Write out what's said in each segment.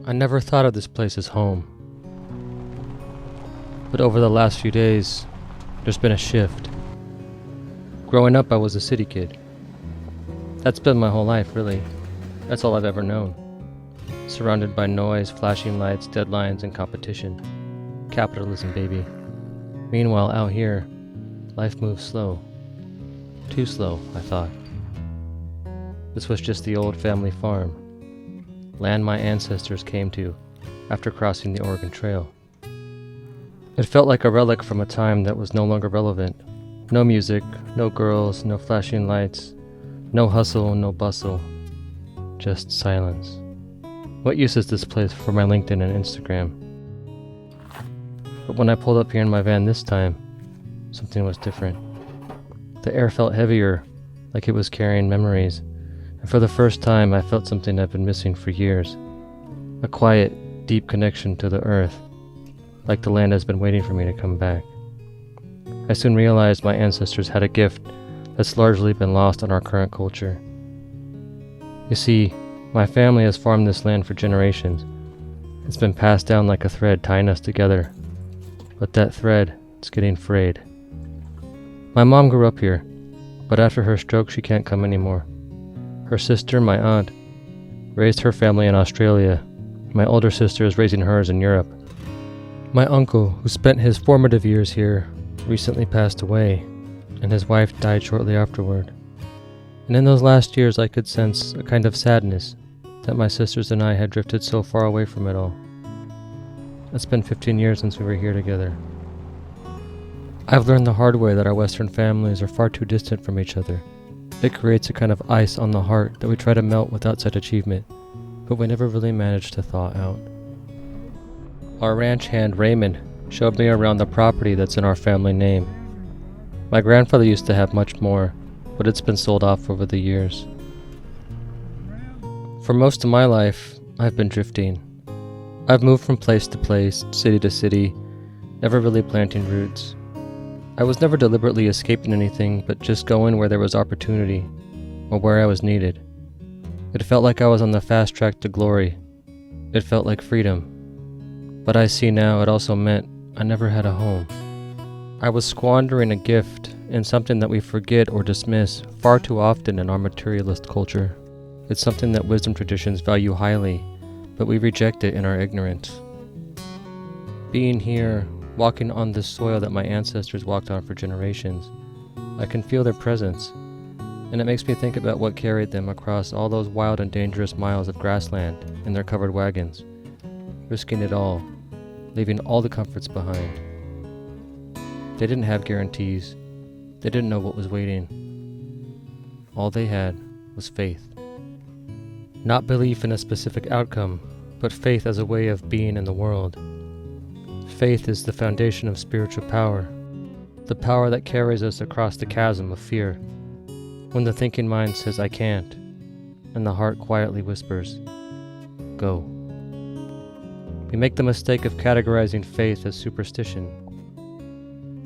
I never thought of this place as home. But over the last few days, there's been a shift. Growing up, I was a city kid. That's been my whole life, really. That's all I've ever known. Surrounded by noise, flashing lights, deadlines, and competition. Capitalism, baby. Meanwhile, out here, life moves slow. Too slow, I thought. This was just the old family farm. Land my ancestors came to after crossing the Oregon Trail. It felt like a relic from a time that was no longer relevant. No music, no girls, no flashing lights, no hustle, no bustle, just silence. What use is this place for my LinkedIn and Instagram? But when I pulled up here in my van this time, something was different. The air felt heavier, like it was carrying memories. And for the first time, I felt something I've been missing for years. A quiet, deep connection to the earth, like the land has been waiting for me to come back. I soon realized my ancestors had a gift that's largely been lost in our current culture. You see, my family has farmed this land for generations. It's been passed down like a thread tying us together. But that thread is getting frayed. My mom grew up here, but after her stroke she can't come anymore. Her sister, my aunt, raised her family in Australia. My older sister is raising hers in Europe. My uncle, who spent his formative years here, recently passed away, and his wife died shortly afterward. And in those last years I could sense a kind of sadness that my sisters and I had drifted so far away from it all. It's been 15 years since we were here together. I've learned the hard way that our Western families are far too distant from each other. It creates a kind of ice on the heart that we try to melt with outside achievement, but we never really manage to thaw out. Our ranch hand, Raymond, showed me around the property that's in our family name. My grandfather used to have much more, but it's been sold off over the years. For most of my life, I've been drifting. I've moved from place to place, city to city, never really planting roots. I was never deliberately escaping anything, but just going where there was opportunity, or where I was needed. It felt like I was on the fast track to glory. It felt like freedom. But I see now it also meant I never had a home. I was squandering a gift in something that we forget or dismiss far too often in our materialist culture. It's something that wisdom traditions value highly, but we reject it in our ignorance. Being here, walking on this soil that my ancestors walked on for generations, I can feel their presence, and it makes me think about what carried them across all those wild and dangerous miles of grassland in their covered wagons, risking it all, leaving all the comforts behind. They didn't have guarantees. They didn't know what was waiting. All they had was faith. Not belief in a specific outcome, but faith as a way of being in the world. Faith is the foundation of spiritual power, the power that carries us across the chasm of fear. When the thinking mind says, "I can't," and the heart quietly whispers, "Go." We make the mistake of categorizing faith as superstition.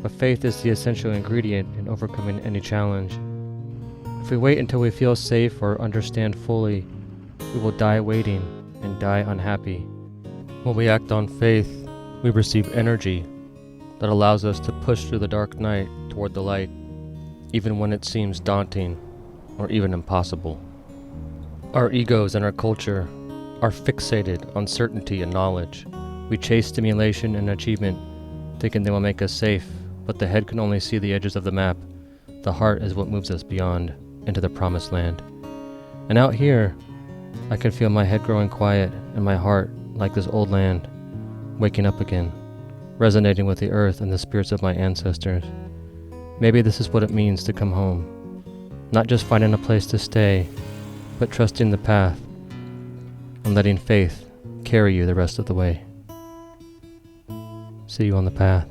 But faith is the essential ingredient in overcoming any challenge. If we wait until we feel safe or understand fully, we will die waiting and die unhappy. When we act on faith, we receive energy that allows us to push through the dark night toward the light, even when it seems daunting or even impossible. Our egos and our culture are fixated on certainty and knowledge. We chase stimulation and achievement, thinking they will make us safe, but the head can only see the edges of the map. The heart is what moves us beyond, into the promised land. And out here, I can feel my head growing quiet and my heart, like this old land, waking up again, resonating with the earth and the spirits of my ancestors. Maybe this is what it means to come home. Not just finding a place to stay, but trusting the path and letting faith carry you the rest of the way. See you on the path.